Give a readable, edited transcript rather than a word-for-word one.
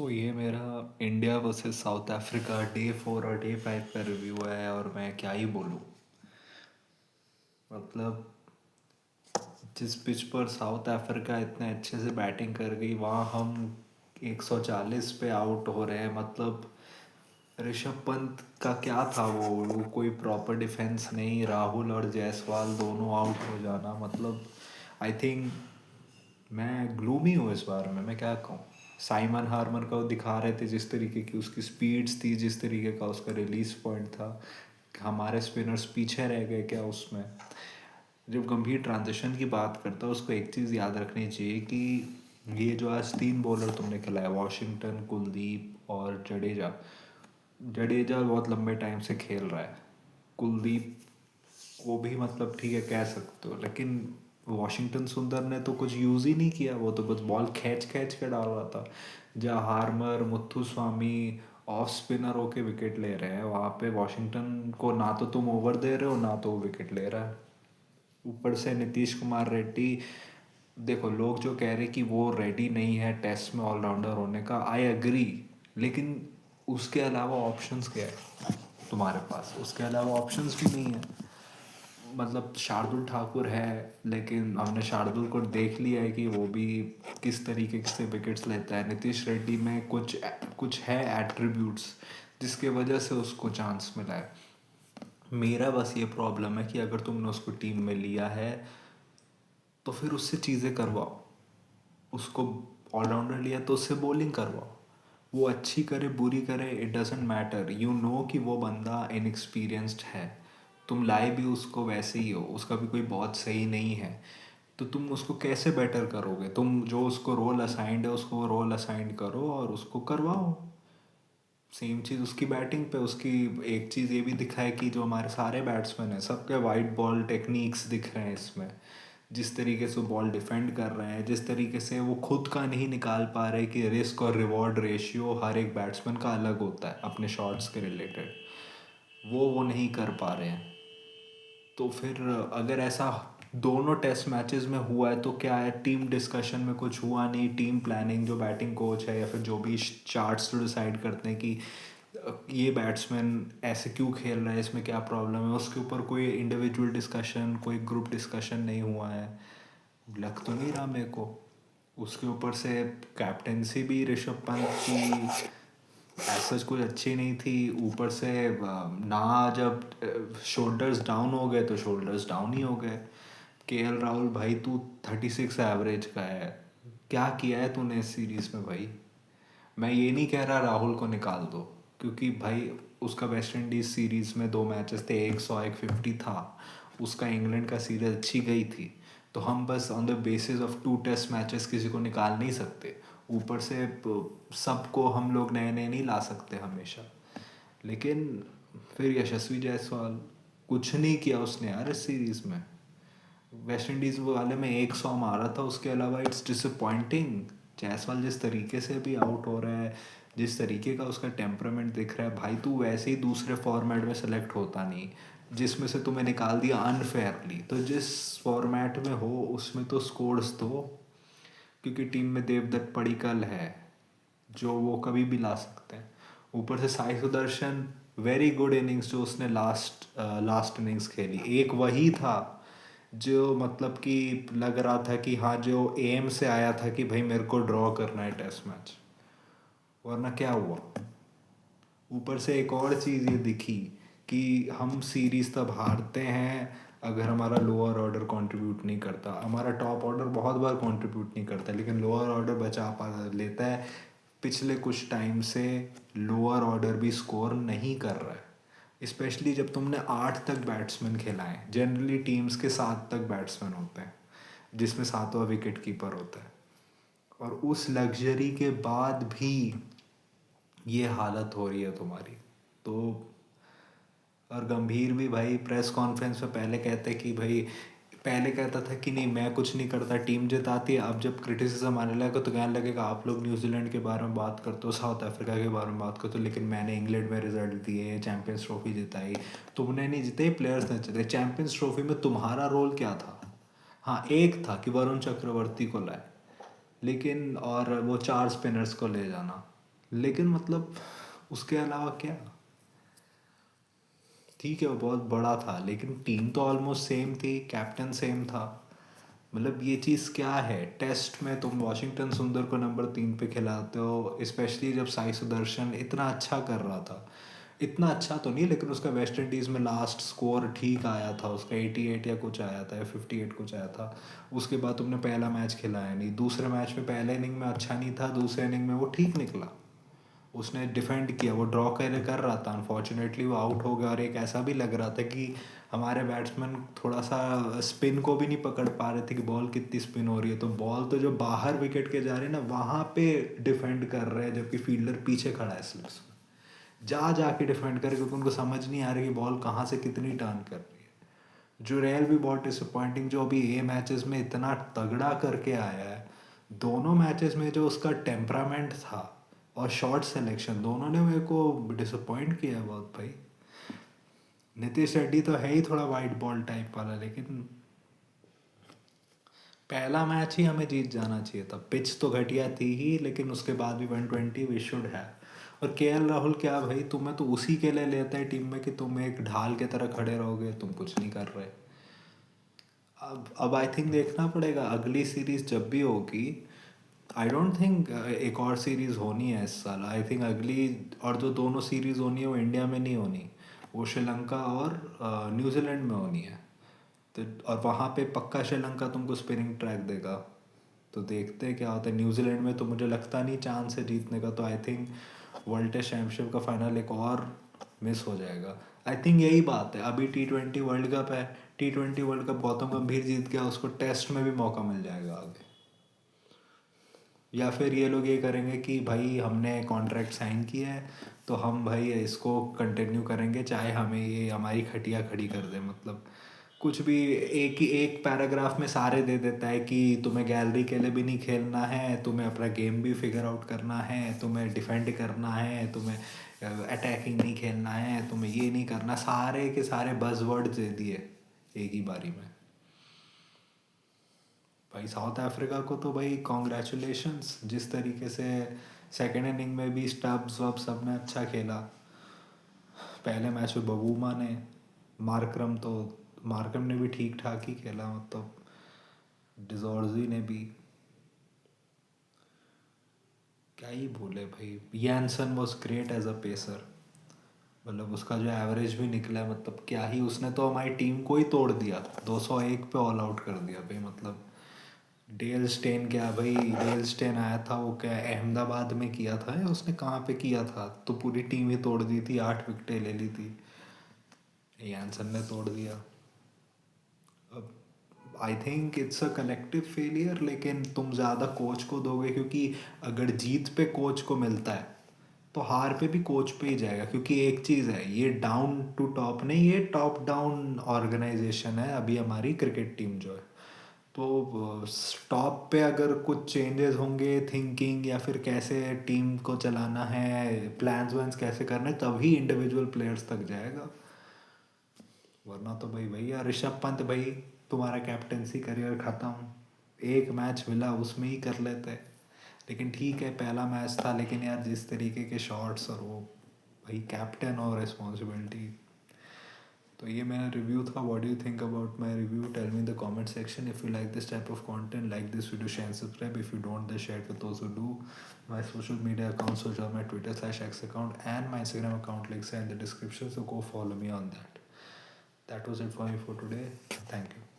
ये मेरा India versus south Africa day 4 और डे 5 का रिव्यू है और मैं क्या ही बोलूँ। मतलब जिस पिच पर साउथ अफ्रीका इतने अच्छे से बैटिंग कर गई वहाँ हम 140 पे आउट हो रहे हैं। मतलब ऋषभ पंत का क्या था वो कोई प्रॉपर डिफेंस नहीं, राहुल और जायसवाल दोनों आउट हो जाना। मतलब आई थिंक मैं ग्लूमी हूँ इस बार में। मैं क्या कहूँ, साइमन हार्मर का वो दिखा रहे थे जिस तरीके की उसकी स्पीड्स थी, जिस तरीके का उसका रिलीज पॉइंट था, हमारे स्पिनर्स पीछे रह गए क्या उसमें। जब गंभीर ट्रांजिशन की बात करता है उसको एक चीज़ याद रखनी चाहिए कि ये जो आज 3 बॉलर तुमने खिलाया, वॉशिंगटन, कुलदीप और जडेजा। जडेजा बहुत लंबे टाइम से खेल रहा है, कुलदीप वो भी मतलब ठीक है कह सकते हो, लेकिन वॉशिंगटन सुंदर ने तो कुछ यूज़ ही नहीं किया। वो तो बस बॉल खींच खींच के डाल रहा था। जहाँ हार्मर, मुत्थु स्वामी ऑफ स्पिनर होके विकेट ले रहे हैं, वहाँ पे वॉशिंगटन को ना तो तुम ओवर दे रहे हो ना तो वो विकेट ले रहा है। ऊपर से नीतीश कुमार रेड्डी, देखो लोग जो कह रहे कि वो रेडी नहीं है टेस्ट में ऑलराउंडर होने का, आई एग्री, लेकिन उसके अलावा ऑप्शंस क्या है तुम्हारे पास? उसके अलावा ऑप्शंस भी नहीं है। मतलब शार्दुल ठाकुर है, लेकिन हमने शार्दुल को देख लिया है कि वो भी किस तरीके से विकेट्स लेता है। नीतीश रेड्डी में कुछ कुछ है एट्रीब्यूट्स जिसके वजह से उसको चांस मिला है। मेरा बस ये प्रॉब्लम है कि अगर तुमने उसको टीम में लिया है तो फिर उससे चीज़ें करवाओ। उसको ऑलराउंडर लिया तो उससे बॉलिंग करवाओ। वो अच्छी करे बुरी करे it doesn't matter, you know कि वो बंदा इनएक्सपीरियंस्ड है। तुम लाए भी उसको वैसे ही हो, उसका भी कोई बहुत सही नहीं है, तो तुम उसको कैसे बेटर करोगे? तुम जो उसको रोल असाइंड है उसको रोल असाइंड करो और उसको करवाओ। सेम चीज़ उसकी बैटिंग पे, उसकी एक चीज़ ये भी दिखा है कि जो हमारे सारे बैट्समैन हैं सबके वाइड बॉल टेक्निक्स दिख रहे हैं इसमें। जिस तरीके से वो बॉल डिफेंड कर रहे हैं, जिस तरीके से वो खुद का नहीं निकाल पा रहे कि रिस्क और रिवॉर्ड रेशियो हर एक बैट्समैन का अलग होता है अपने शॉट्स के रिलेटेड, वो नहीं कर पा रहे हैं। तो फिर अगर ऐसा दोनों टेस्ट मैचेस में हुआ है तो क्या है, टीम डिस्कशन में कुछ हुआ नहीं, टीम प्लानिंग जो बैटिंग कोच है या फिर जो भी चार्ट्स तो डिसाइड करते हैं कि ये बैट्समैन ऐसे क्यों खेल रहा है, इसमें क्या प्रॉब्लम है, उसके ऊपर कोई इंडिविजुअल डिस्कशन, कोई ग्रुप डिस्कशन नहीं हुआ है। लग तो नहीं रहा मेरे को। उसके ऊपर से कैप्टेंसी भी ऋषभ पंत की सच कुछ अच्छी नहीं थी। ऊपर से ना जब शोल्डर्स डाउन हो गए तो शोल्डर्स डाउन ही हो गए। राहुल भाई तू 36 एवरेज का है, क्या किया है तूने इस सीरीज़ में भाई? मैं ये नहीं कह रहा राहुल को निकाल दो, क्योंकि भाई उसका वेस्ट इंडीज़ सीरीज़ में 2 मैचेस थे, 100 150 था। उसका इंग्लैंड का सीरीज अच्छी गई थी। तो हम बस on the basis of 2 test matches किसी को निकाल नहीं सकते। ऊपर से सबको हम लोग नए नए नहीं ला सकते हमेशा। लेकिन फिर यशस्वी जायसवाल, कुछ नहीं किया उसने यार इस सीरीज़ में। वेस्ट इंडीज़ वाले में 100 मारा था, उसके अलावा इट्स डिसअपॉइंटिंग। जायसवाल जिस तरीके से भी आउट हो रहा है, जिस तरीके का उसका टेम्परामेंट दिख रहा है, भाई तू वैसे ही दूसरे फॉर्मेट में सेलेक्ट होता नहीं, जिसमें से तुम्हें निकाल दिया अनफेयरली। तो जिस फॉर्मेट में हो उसमें तो स्कोर्स दो, क्योंकि टीम में देवदत्त पडिक्कल है जो वो कभी भी ला सकते हैं। ऊपर से Sai Sudarshan, very good innings जो उसने लास्ट इनिंग्स खेली, एक वही था जो मतलब कि लग रहा था कि हाँ जो एम से आया था कि भाई मेरे को ड्रॉ करना है टेस्ट मैच, वरना क्या हुआ। ऊपर से एक और चीज़ ये दिखी कि हम सीरीज़ तब हारते हैं अगर हमारा लोअर ऑर्डर कंट्रीब्यूट नहीं करता। हमारा टॉप ऑर्डर बहुत बार कंट्रीब्यूट नहीं करता, लेकिन लोअर ऑर्डर बचा पा लेता है। पिछले कुछ टाइम से लोअर ऑर्डर भी स्कोर नहीं कर रहा है, स्पेशली जब तुमने 8 तक बैट्समैन खिलाएं। जनरली टीम्स के 7 तक बैट्समैन होते हैं जिसमें सातवां विकेट कीपर होता है, और उस लग्जरी के बाद भी ये हालत हो रही है तुम्हारी। तो और गंभीर भी भाई प्रेस कॉन्फ्रेंस में पहले कहते कि भाई, पहले कहता था कि नहीं मैं कुछ नहीं करता, टीम जिताती है। अब जब क्रिटिसिज्म आने लगा तो कहने लगेगा आप लोग न्यूजीलैंड के बारे में बात करते हो, साउथ अफ्रीका के बारे में बात करते हो, लेकिन मैंने इंग्लैंड में रिजल्ट दिए, चैम्पियंस ट्रॉफी जिताई, तुमने नहीं जिताई, प्लेयर्स ने जिताई। चैम्पियंस ट्रॉफी में तुम्हारा रोल क्या था? हाँ एक था कि वरुण चक्रवर्ती को लाए, लेकिन और वो 4 स्पिनर्स को ले जाना, लेकिन मतलब उसके अलावा क्या, ठीक है वो बहुत बड़ा था लेकिन टीम तो ऑलमोस्ट सेम थी, कैप्टन सेम था। मतलब ये चीज़ क्या है, टेस्ट में तुम वॉशिंगटन सुंदर को नंबर 3 पे खिलाते हो, स्पेशली जब साई सुदर्शन इतना अच्छा कर रहा था। इतना अच्छा तो नहीं, लेकिन उसका वेस्ट इंडीज़ में लास्ट स्कोर ठीक आया था, उसका 88 या कुछ आया था या 58 कुछ आया था। उसके बाद तुमने पहला मैच खिलाया नहीं, दूसरे मैच में पहले इनिंग में अच्छा नहीं था, दूसरे इनिंग में वो ठीक निकला। उसने डिफेंड किया, वो ड्रॉ कर रहा था, अनफॉर्चुनेटली वो आउट हो गया। और एक ऐसा भी लग रहा था कि हमारे बैट्समैन थोड़ा सा स्पिन को भी नहीं पकड़ पा रहे थे कि बॉल कितनी स्पिन हो रही है, तो बॉल तो जो बाहर विकेट के जा रहे हैं ना वहाँ पे डिफेंड कर रहे हैं, जबकि फील्डर पीछे खड़ा है स्लिप्स में। जाके डिफेंड करे, क्योंकि उनको समझ नहीं आ रही कि बॉल कहाँ से कितनी टर्न कर रही है। जो रेल भी बहुत डिसअपॉइंटिंग, जो अभी ए मैचेस में इतना तगड़ा करके आया है, दोनों मैचेस में जो उसका टेम्परामेंट था और शॉट सिलेक्शन, दोनों ने मेरे को डिसअपॉइंट किया है बहुत भाई। नितिश रेड्डी तो है ही थोड़ा वाइट बॉल टाइप वाला, लेकिन पहला मैच ही हमें जीत जाना चाहिए था। पिच तो घटिया थी ही, लेकिन उसके बाद भी 120 वी शुड है। और के राहुल क्या भाई, तुम्हें तो उसी के लिए लेते हैं टीम में कि तुम एक ढाल के तरह खड़े रहोगे, तुम कुछ नहीं कर रहे। अब आई थिंक देखना पड़ेगा अगली सीरीज जब भी होगी। आई डोंट थिंक एक और सीरीज़ होनी है इस साल। आई थिंक अगली, और जो दोनों सीरीज़ होनी है वो इंडिया में नहीं होनी, वो श्रीलंका और न्यूजीलैंड में होनी है। तो और वहाँ पे पक्का श्रीलंका तुमको स्पिनिंग ट्रैक देगा। तो देखते हैं क्या होता है। न्यूजीलैंड में तो मुझे लगता नहीं चांस है जीतने का, तो I think world test championship का फाइनल एक और मिस हो जाएगा। आई थिंक यही बात है। अभी T20 वर्ल्ड कप है, T20 वर्ल्ड कप गौतम गंभीर जीत गया, उसको टेस्ट में भी मौका मिल जाएगा आगे। या फिर ये लोग ये करेंगे कि भाई हमने कॉन्ट्रैक्ट साइन किया है, तो हम भाई इसको कंटिन्यू करेंगे, चाहे हमें ये हमारी खटिया खड़ी कर दे। मतलब कुछ भी एक ही एक पैराग्राफ में सारे दे देता है कि तुम्हें गैलरी के लिए भी नहीं खेलना है, तुम्हें अपना गेम भी फिगर आउट करना है, तुम्हें डिफेंड करना है, तुम्हें अटैकिंग नहीं खेलना है, तुम्हें ये नहीं करना, सारे के सारे बज़वर्ड्स दे दिए एक ही बारी में। भाई साउथ अफ्रीका को तो भाई कॉन्ग्रेचुलेशंस, जिस तरीके से सेकेंड इनिंग में भी स्टब्स वब सब ने अच्छा खेला। पहले मैच में बबूमा ने, मार्करम तो मार्करम ने भी ठीक ठाक ही खेला, मतलब डिजॉर्जी ने भी, क्या ही बोले भाई। Jansen was great as a pacer, मतलब उसका जो एवरेज भी निकला है, मतलब क्या ही, उसने तो हमारी टीम को ही तोड़ दिया, 201 पे ऑल आउट कर दिया भाई। मतलब डेल स्टेन, क्या भाई डेल स्टेन आया था, वो क्या अहमदाबाद में किया था या उसने कहाँ पे किया था, तो पूरी टीम ही तोड़ दी थी, 8 विकेटें ले ली थी। यानसन ने तोड़ दिया। अब I think it's a collective failure, लेकिन तुम ज़्यादा कोच को दोगे, क्योंकि अगर जीत पे कोच को मिलता है तो हार पे भी कोच पे ही जाएगा। क्योंकि एक चीज़ है, ये डाउन टू टॉप नहीं, ये टॉप डाउन ऑर्गेनाइजेशन है अभी हमारी क्रिकेट टीम जो है। तो टॉप पे अगर कुछ चेंजेस होंगे थिंकिंग, या फिर कैसे टीम को चलाना है, प्लान्स वैन्स कैसे करने, तभी इंडिविजुअल प्लेयर्स तक जाएगा। वरना तो भाई भैया ऋषभ पंत भाई, तुम्हारा कैप्टेंसी करियर ख़त्म, एक मैच मिला उसमें ही कर लेते। लेकिन ठीक है पहला मैच था, लेकिन यार जिस तरीके के शॉट्स, और वो भाई कैप्टन और रिस्पॉन्सिबिलिटी। तो ये मेरा रिव्यू था। What do you think about my review? Tell me in the comment section. If you like this type of content, like this video, share and subscribe. If you don't, then share it with those who do. My social media accounts, which are my Twitter/X account and my Instagram account, links are in the description, so go follow me on that. That was it for me for today. Thank you.